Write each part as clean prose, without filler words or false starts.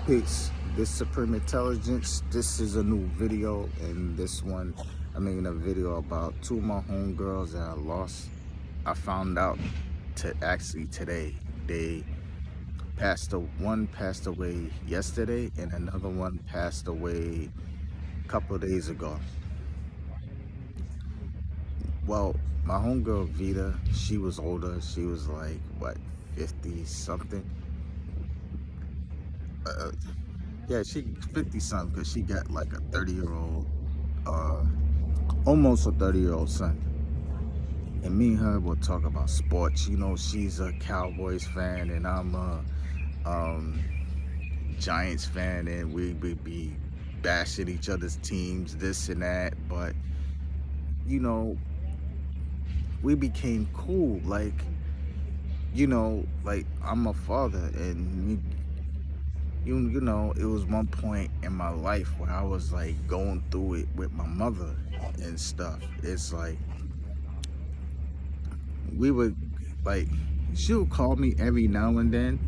Peace. This Supreme Intelligence. This is a new video, and this one I'm making a video about two of my homegirls that I lost. I found out today. They one passed away yesterday, and another one passed away a couple of days ago. Well, my homegirl Vita, she was older. She was like what, 50 something. Uh, Yeah, she 50 something because she got like a 30-year-old, almost a 30-year-old son. And me and her will talk about sports. You know, she's a Cowboys fan and I'm a Giants fan, and we would be bashing each other's teams, this and that. But, you know, we became cool. Like, like I'm a father, and you know, it was one point in my life where I was like going through it with my mother and stuff. It's like we would like she'll call me every now and then,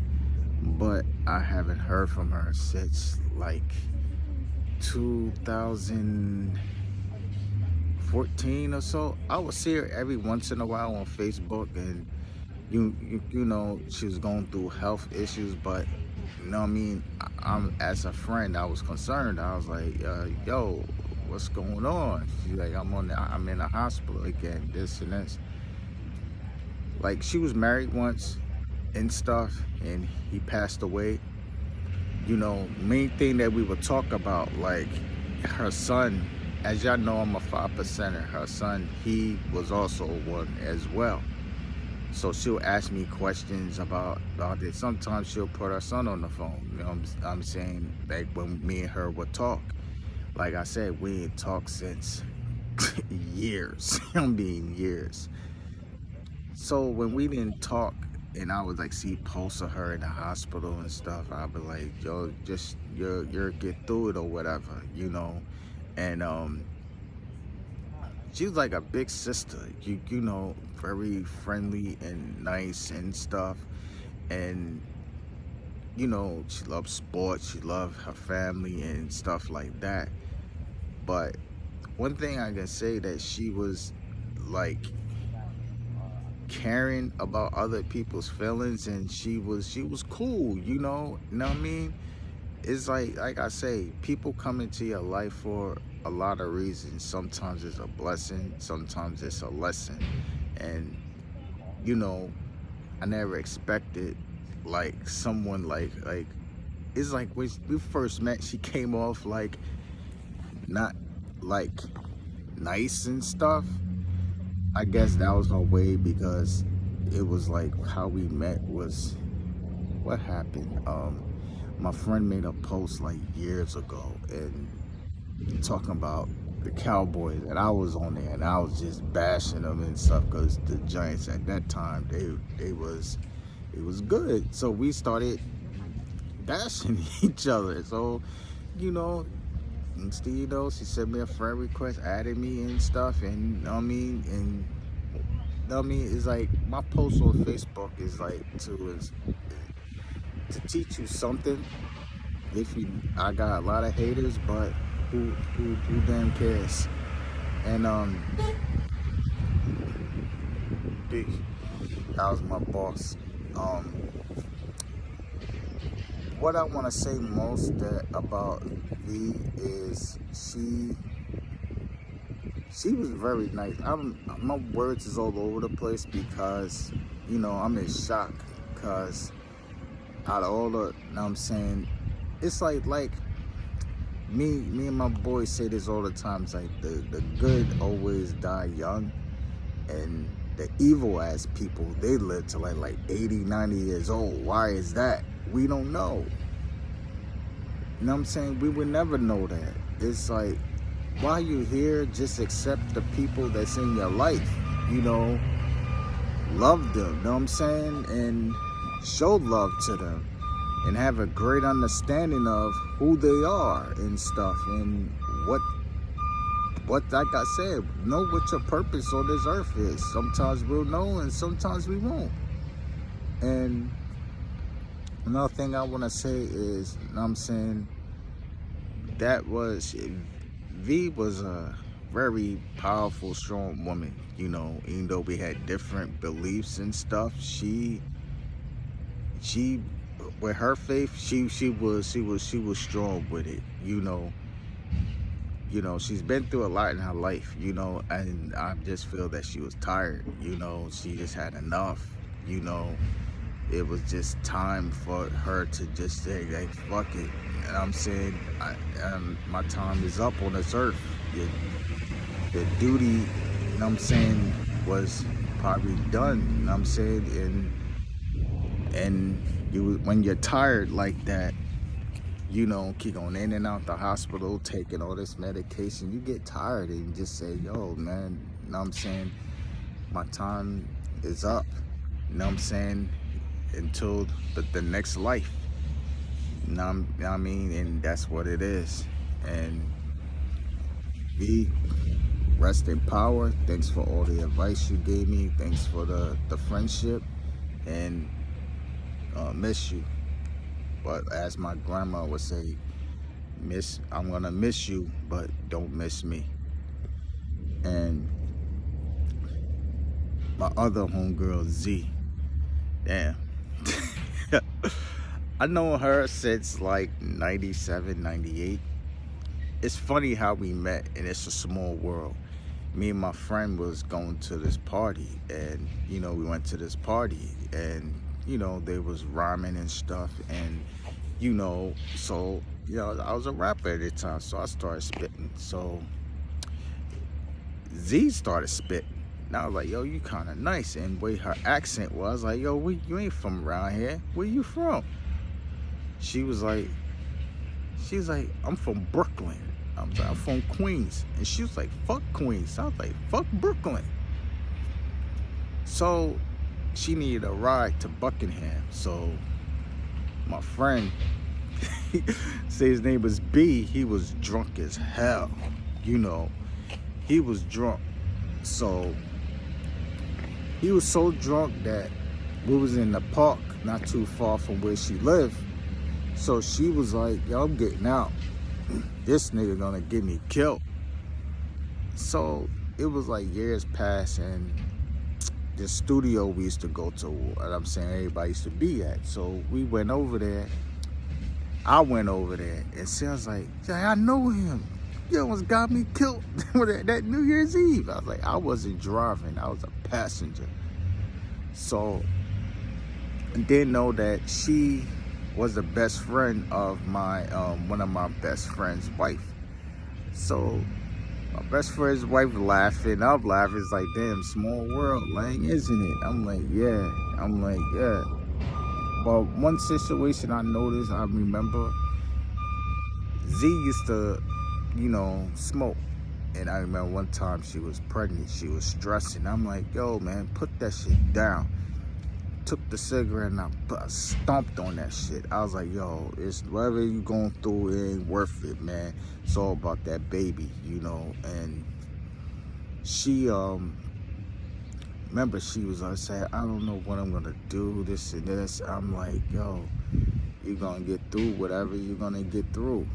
but I haven't heard from her since like 2014 or so. I would see her every once in a while on Facebook, and you know, she was going through health issues, but you know what I mean, I'm as a friend, I was concerned. I was like, yo, what's going on? She's like, I'm in the hospital again, this and this. Like, she was married once and stuff, and he passed away. You know, main thing that we would talk about, like her son, as y'all know, I'm a 5%er. Her son, he was also one as well. So she'll ask me questions about it. Sometimes she'll put her son on the phone. You know, I'm saying, like when me and her would talk. Like I said, we ain't talked since years. I mean, years. So when we didn't talk, and I would like see posts of her in the hospital and stuff, I'd be like, yo, just you're get through it or whatever, you know. And she was like a big sister, you know, very friendly and nice and stuff. And you know, she loved sports, she loved her family and stuff like that. But one thing I can say, that she was like caring about other people's feelings, and she was cool, you know what I mean? It's like I say, people come into your life for a lot of reasons. Sometimes it's a blessing, sometimes it's a lesson. And you know, I never expected like someone like it's like when we first met, she came off like not like nice and stuff. I guess that was her way, because it was like how we met was what happened. My friend made a post like years ago and talking about the Cowboys, and I was on there and I was just bashing them and stuff, because the Giants at that time, it was good. So we started bashing each other. So, you know, next thing you know, she sent me a friend request, added me and stuff, and you know what I mean, and you know what I mean, it's like my post on Facebook is like to teach you something. If you, I got a lot of haters, but who damn cares? And peace. That was my boss. What I want to say most about V is she was very nice. My words is all over the place, because you know, I'm in shock, because out of all the, you know what I'm saying, it's like me and my boys say this all the time. It's like the good always die young, and the evil ass people, they live to like 80, 90 years old. Why is that? We don't know. You know what I'm saying? We would never know that. It's like, while you're here, just accept the people that's in your life. You know, love them, you know what I'm saying? And show love to them, and have a great understanding of who they are and stuff, and what like I said, know what your purpose on this earth is. Sometimes we'll know and sometimes we won't. And Another thing I want to say is, you know what I'm saying, that was, V was a very powerful, strong woman. You know, even though we had different beliefs and stuff, she, with her faith, she was strong with it. She's been through a lot in her life. And I just feel that she was tired. She just had enough. You know, it was just time for her to just say, like, fuck it. And I'm saying, my time is up on this earth. The duty, I'm saying, was probably done. I'm saying, and when you're tired like that, keep going in and out the hospital, taking all this medication, you get tired and you just say, yo, man, I'm saying, my time is up. I'm saying, until the next life. I mean, and that's what it is. And V, rest in power. Thanks for all the advice you gave me. Thanks for the friendship, and miss you. But as my grandma would say, I'm gonna miss you, but don't miss me. And my other homegirl, Z, damn. I know her since like 97, 98. It's funny how we met, and it's a small world. Me and my friend was going to this party, and we went to this party, and they was rhyming and stuff, and so I was a rapper at the time, so I started spitting. So Z started spitting, and I was like, yo, you kind of nice. And the way her accent was, like, yo, you ain't from around here, where you from? She was like, I'm from Brooklyn. I'm like, I'm from Queens. And she was like, fuck Queens. I was like, fuck Brooklyn. So she needed a ride to Buckingham. So my friend, say his name was B, he was drunk as hell. He was drunk. So he was so drunk that we was in the park not too far from where she lived. So she was like, yo, I'm getting out. This nigga gonna get me killed. So it was like years passed, and the studio we used to go to, and I'm saying everybody used to be at. So we went over there. I went over there, and she was like, yeah, I know him. He almost got me killed that New Year's Eve. I was like, I wasn't driving, I was a passenger. So I didn't know that she was the best friend of my one of my best friend's wife. So my best friend's wife laughing, I'm laughing. It's like, damn, small world, Lang, isn't it? I'm like, yeah. But one situation I noticed, I remember, Z used to, smoke. And I remember one time she was pregnant, she was stressing. I'm like, yo, man, put that shit down. Took the cigarette and I stomped on that shit. I was like, yo, it's whatever you going through, it ain't worth it, man. It's all about that baby, And she, remember, she was saying, I don't know what I'm gonna do, this and this. I'm like, yo, you're gonna get through whatever you're gonna get through,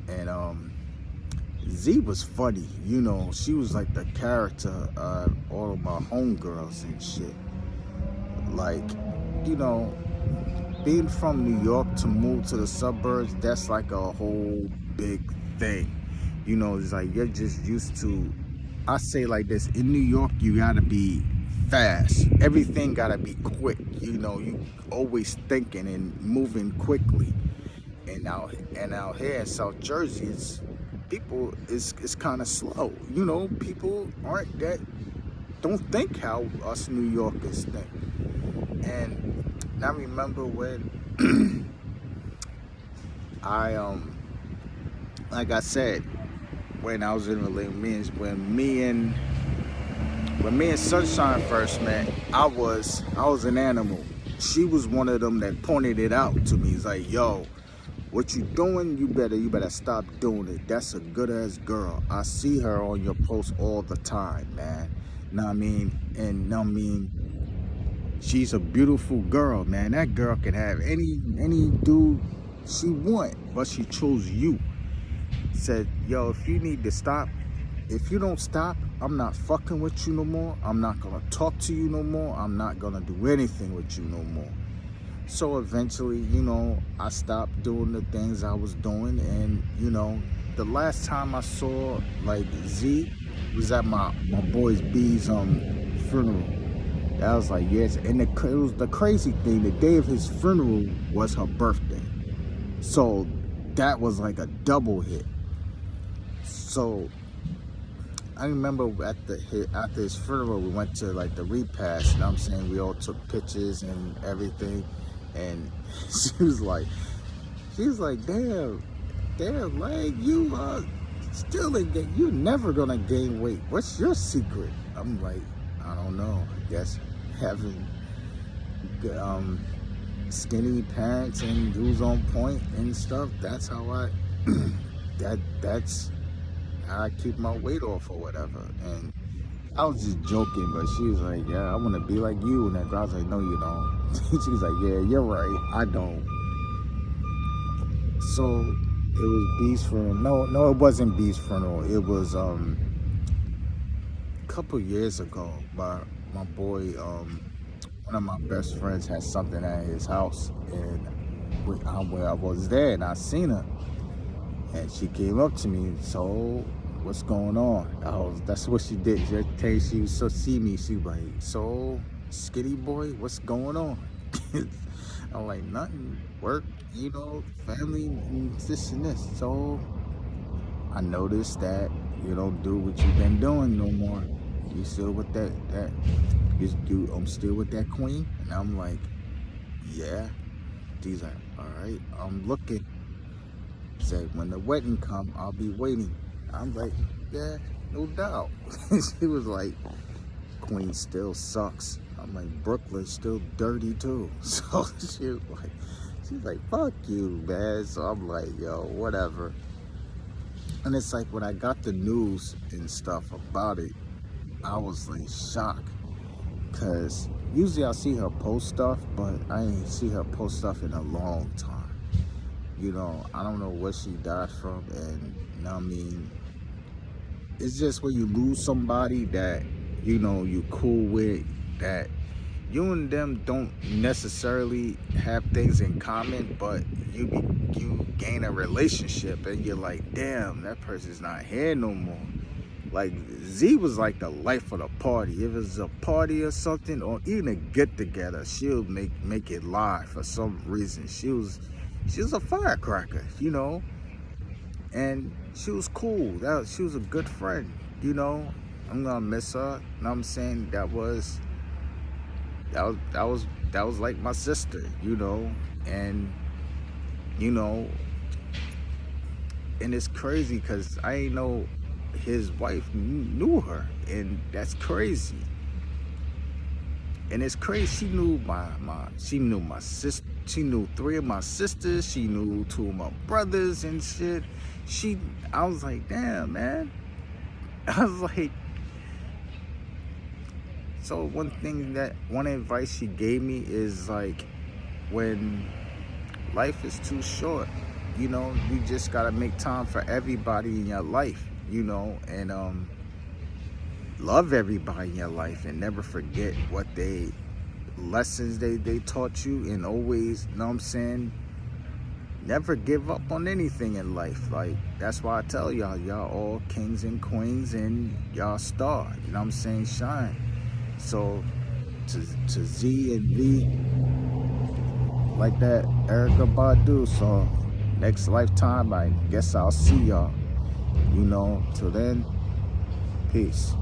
And Z was funny, She was like the character of all of my homegirls and shit. Like, being from New York to move to the suburbs, that's like a whole big thing. It's like you're just used to, I say like this, in New York, you gotta be fast. Everything gotta be quick. You always thinking and moving quickly. And out here in South Jersey, it's kind of slow. People don't think how us New Yorkers think. And I remember when like I said, when I was in a relationship, when me and Sunshine first met, I was an animal. She was one of them that pointed it out to me. It's like, yo, what you doing? You better stop doing it. That's a good ass girl. I see her on your posts all the time, man. Know what I mean? And know what I mean, She's a beautiful girl, man. That girl can have any dude she want, but she chose you. Said, yo, if you need to stop, if you don't stop, I'm not fucking with you no more. I'm not gonna talk to you no more. I'm not gonna do anything with you no more. So eventually, you know, I stopped doing the things I was doing, and you know, the last time I saw like Z was at my boy's B's funeral. That was like, yes, and it was the crazy thing. The day of his funeral was her birthday, so that was like a double hit. So I remember after his funeral, we went to like the repast. You know what I'm saying? We all took pictures and everything, and she was like, damn, like you still you're never gonna gain weight. What's your secret? I'm like, I don't know. I guess having skinny parents and who's on point and stuff. That's how I that's how I keep my weight off or whatever. And I was just joking, but she was like, yeah, I want to be like you. And that girl was like, no, you don't. She was like, yeah, you're right, I don't. So it was B's funeral. No, it wasn't B's funeral. It was a couple years ago. My boy, one of my best friends had something at his house, and where I was there, and I seen her, and she came up to me. So what's going on? That's what she did. She was so see me. She was like, so skinny boy, what's going on? I'm like, nothing. Work, you know, family, and this and this. So I noticed that you don't do what you've been doing no more. You still with that I'm still with that queen? And I'm like, yeah. She's like, all right, I'm looking. Said, when the wedding come, I'll be waiting. I'm like, yeah, no doubt. She was like, queen still sucks. I'm like, Brooklyn's still dirty too. So she's like, fuck you, man. So I'm like, yo, whatever. And it's like, when I got the news and stuff about it, I was like shocked. Cause usually I see her post stuff, but I ain't see her post stuff in a long time. You know, I don't know what she died from, and you know what I mean? It's just when you lose somebody that, you know, you cool with, that you and them don't necessarily have things in common, but you gain a relationship, and you're like, damn, that person's not here no more. Like, Z was like the life of the party. If it was a party or something, or even a get together, she'll make it live for some reason. She was a firecracker, you know, and she was cool. She was a good friend, you know. I'm gonna miss her. You know what I'm saying? That was like my sister, you know. And you know, and it's crazy because I ain't know his wife knew her, and that's crazy. And it's crazy, she knew my sister. She knew 3 of my sisters. She knew 2 of my brothers and shit. I was like, damn, man. I was like, so one advice she gave me is like, when life is too short, you know, you just gotta make time for everybody in your life, you know, and love everybody in your life, and never forget what lessons they taught you, and always, you know what I'm saying, never give up on anything in life. Like, that's why I tell y'all all kings and queens, and y'all star, you know what I'm saying, shine. So to Z and V, like that Erykah Badu song, next lifetime, I guess I'll see y'all, you know. Till then, peace.